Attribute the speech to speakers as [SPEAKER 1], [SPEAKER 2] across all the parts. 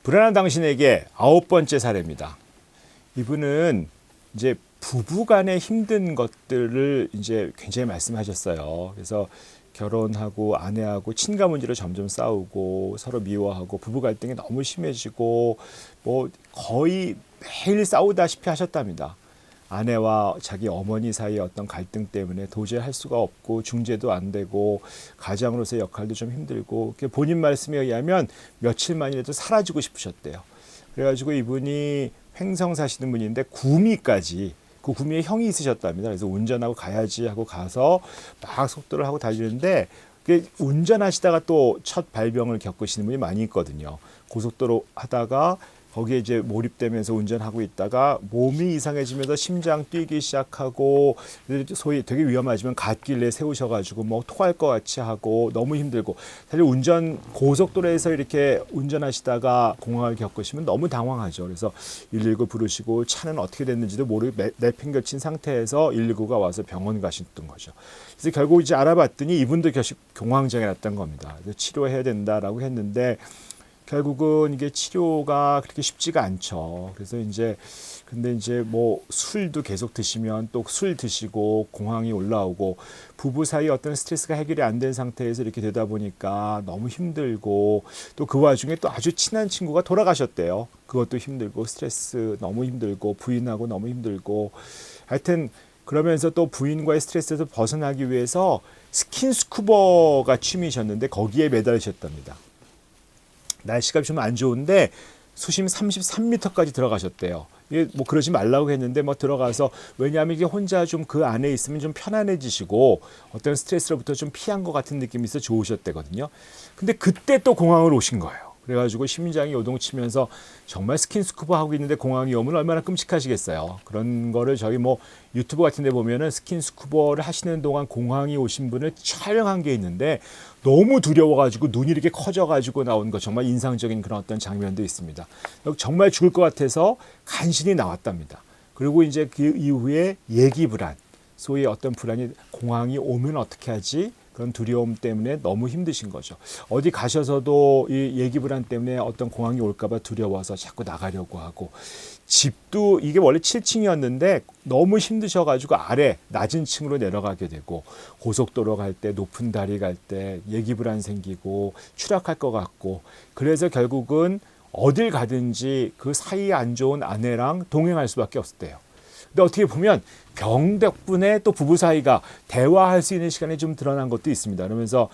[SPEAKER 1] 불안한 당신에게 9번째 사례입니다. 이분은 이제 부부 간의 힘든 것들을 이제 굉장히 말씀하셨어요. 그래서 결혼하고 아내하고 친가 문제로 점점 싸우고 서로 미워하고 부부 갈등이 너무 심해지고 뭐 거의 매일 싸우다시피 하셨답니다. 아내와 자기 어머니 사이의 어떤 갈등 때문에 도저히 할 수가 없고 중재도 안 되고 가장으로서의 역할도 좀 힘들고 본인 말씀에 의하면 며칠만이라도 사라지고 싶으셨대요. 그래가지고 이분이 횡성 사시는 분인데 구미까지 그 구미에 형이 있으셨답니다. 그래서 운전하고 가야지 하고 가서 막 속도를 하고 달리는데 운전하시다가 또 첫 발병을 겪으시는 분이 많이 있거든요. 고속도로 하다가 거기에 이제 몰입되면서 운전하고 있다가 몸이 이상해지면서 심장 뛰기 시작하고 소위 되게 위험하지만 갓길에 세우셔가지고 뭐 토할 것 같이 하고 너무 힘들고 사실 고속도로에서 이렇게 운전하시다가 공황을 겪으시면 너무 당황하죠. 그래서 119 부르시고 차는 어떻게 됐는지도 모르고 내팽겨친 상태에서 119가 와서 병원 가셨던 거죠. 그래서 결국 이제 알아봤더니 이분도 공황장애 났던 겁니다. 그래서 치료해야 된다라고 했는데 결국은 이게 치료가 그렇게 쉽지가 않죠. 그래서 근데 뭐 술도 계속 드시면 또 술 드시고 공황이 올라오고 부부 사이 어떤 스트레스가 해결이 안 된 상태에서 이렇게 되다 보니까 너무 힘들고 또 그 와중에 또 아주 친한 친구가 돌아가셨대요. 그것도 힘들고 스트레스 너무 힘들고 부인하고 너무 힘들고 하여튼 그러면서 또 부인과의 스트레스에서 벗어나기 위해서 스킨스쿠버가 취미셨는데 거기에 매달리셨답니다. 날씨가 좀 안 좋은데 수심 33m까지 들어가셨대요. 이게 뭐 그러지 말라고 했는데 뭐 들어가서 왜냐하면 이게 혼자 좀 그 안에 있으면 좀 편안해지시고 어떤 스트레스로부터 좀 피한 것 같은 느낌이 있어 좋으셨대거든요. 근데 그때 또 공항을 오신 거예요. 그래가지고 심장이 요동치면서 정말 스킨스쿠버 하고 있는데 공황이 오면 얼마나 끔찍하시겠어요. 그런 거를 저희 뭐 유튜브 같은 데 보면은 스킨스쿠버를 하시는 동안 공황이 오신 분을 촬영한 게 있는데 너무 두려워가지고 눈이 이렇게 커져가지고 나온 거 정말 인상적인 그런 어떤 장면도 있습니다. 정말 죽을 것 같아서 간신히 나왔답니다. 그리고 이제 그 이후에 예기 불안, 소위 어떤 불안이 공황이 오면 어떻게 하지? 그런 두려움 때문에 너무 힘드신 거죠. 어디 가셔서도 이 예기 불안 때문에 어떤 공황이 올까봐 두려워서 자꾸 나가려고 하고 집도 이게 원래 7층이었는데 너무 힘드셔가지고 아래 낮은 층으로 내려가게 되고 고속도로 갈 때 높은 다리 갈 때 예기 불안 생기고 추락할 것 같고 그래서 결국은 어딜 가든지 그 사이 안 좋은 아내랑 동행할 수밖에 없었대요. 근데 어떻게 보면 병 덕분에 또 부부 사이가 대화할 수 있는 시간이 좀 드러난 것도 있습니다. 그러면서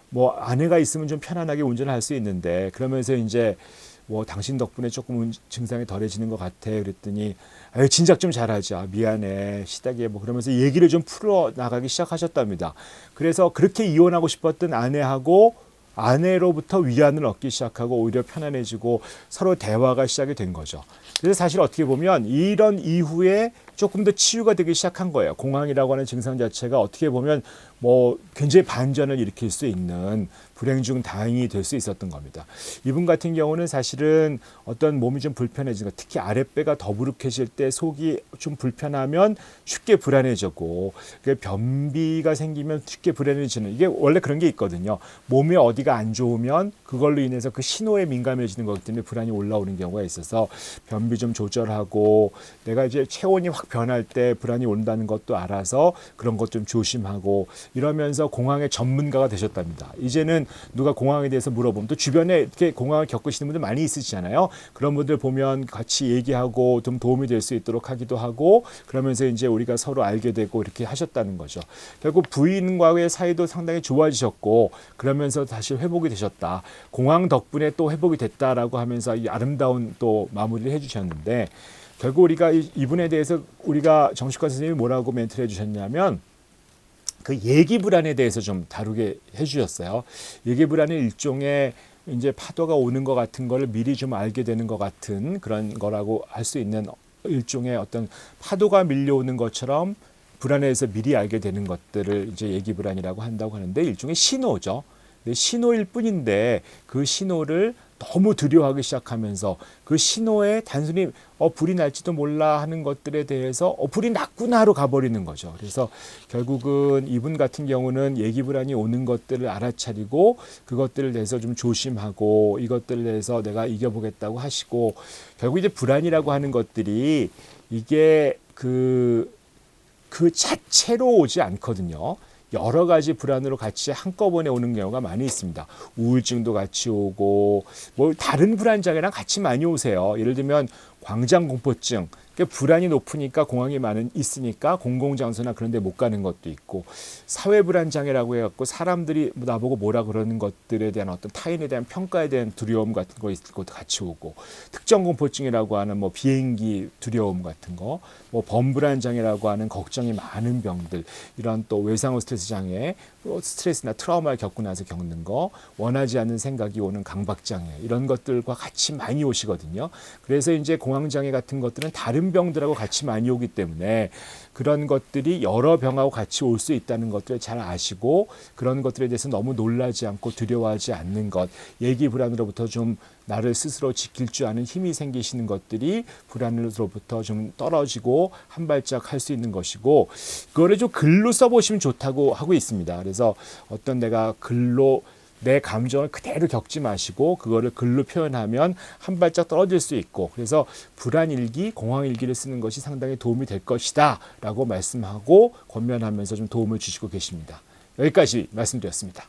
[SPEAKER 1] 뭐 아내가 있으면 좀 편안하게 운전할 수 있는데 그러면서 이제 뭐 당신 덕분에 조금 증상이 덜해지는 것 같아. 그랬더니 아유 진작 좀 잘하자. 미안해. 시댁에 뭐 그러면서 얘기를 좀 풀어 나가기 시작하셨답니다. 그래서 그렇게 이혼하고 싶었던 아내로부터 위안을 얻기 시작하고 오히려 편안해지고 서로 대화가 시작이 된 거죠. 그래서 사실 어떻게 보면 이런 이후에 조금 더 치유가 되기 시작한 거예요. 공황이라고 하는 증상 자체가 어떻게 보면 뭐 굉장히 반전을 일으킬 수 있는 불행 중 다행이 될 수 있었던 겁니다. 이분 같은 경우는 사실은 어떤 몸이 좀 불편해지는 것, 특히 아랫배가 더부룩해질 때 속이 좀 불편하면 쉽게 불안해지고 변비가 생기면 쉽게 불안해지는 이게 원래 그런 게 있거든요. 몸이 어디가 안 좋으면 그걸로 인해서 그 신호에 민감해지는 거기 때문에 불안이 올라오는 경우가 있어서 변비 좀 조절하고 내가 이제 체온이 확 변할 때 불안이 온다는 것도 알아서 그런 것 좀 조심하고 이러면서 공황의 전문가가 되셨답니다. 이제는 누가 공황에 대해서 물어보면 또 주변에 이렇게 공황을 겪으시는 분들 많이 있으시잖아요. 그런 분들 보면 같이 얘기하고 좀 도움이 될 수 있도록 하기도 하고 그러면서 이제 우리가 서로 알게 되고 이렇게 하셨다는 거죠. 결국 부인과의 사이도 상당히 좋아지셨고 그러면서 다시 회복이 되셨다. 공황 덕분에 또 회복이 됐다라고 하면서 이 아름다운 또 마무리를 해주셨는데 결국 우리가 이분에 대해서 우리가 정신과 선생님이 뭐라고 멘트를 해주셨냐면 그 예기 불안에 대해서 좀 다루게 해주셨어요. 예기 불안은 일종의 이제 파도가 오는 것 같은 걸 미리 좀 알게 되는 것 같은 그런 거라고 할 수 있는 일종의 어떤 파도가 밀려오는 것처럼 불안해서 미리 알게 되는 것들을 이제 예기 불안이라고 한다고 하는데 일종의 신호죠. 신호일 뿐인데 그 신호를 너무 두려워하기 시작하면서 그 신호에 단순히 불이 날지도 몰라 하는 것들에 대해서 불이 났구나로 가버리는 거죠. 그래서 결국은 이분 같은 경우는 예기 불안이 오는 것들을 알아차리고 그것들을 대해서 좀 조심하고 이것들을 대해서 내가 이겨보겠다고 하시고, 결국 이제 불안이라고 하는 것들이 이게 그 자체로 오지 않거든요. 여러 가지 불안으로 같이 한꺼번에 오는 경우가 많이 있습니다. 우울증도 같이 오고 뭐 다른 불안 장애랑 같이 많이 오세요. 예를 들면 광장공포증, 그러니까 불안이 높으니까 공항이 있으니까 공공장소나 그런 데 못 가는 것도 있고, 사회불안장애라고 해갖고 사람들이 나보고 뭐라 그러는 것들에 대한 어떤 타인에 대한 평가에 대한 두려움 같은 거 있을 것도 같이 오고, 특정공포증이라고 하는 뭐 비행기 두려움 같은 거, 뭐 범불안장애라고 하는 걱정이 많은 병들, 이런 또 외상후 스트레스 장애, 스트레스나 트라우마를 겪고 나서 겪는 거, 원하지 않는 생각이 오는 강박장애, 이런 것들과 같이 많이 오시거든요. 그래서 이제 공황장애 같은 것들은 다른 병들하고 같이 많이 오기 때문에 그런 것들이 여러 병하고 같이 올 수 있다는 것들을 잘 아시고, 그런 것들에 대해서 너무 놀라지 않고 두려워하지 않는 것, 예기 불안으로부터 좀 나를 스스로 지킬 줄 아는 힘이 생기시는 것들이 불안으로부터 좀 떨어지고 한 발짝 할 수 있는 것이고, 그거를 좀 글로 써보시면 좋다고 하고 있습니다. 그래서 어떤 내가 글로 내 감정을 그대로 겪지 마시고 그거를 글로 표현하면 한 발짝 떨어질 수 있고, 그래서 불안일기, 공황일기를 쓰는 것이 상당히 도움이 될 것이다 라고 말씀하고 권면하면서 좀 도움을 주시고 계십니다. 여기까지 말씀드렸습니다.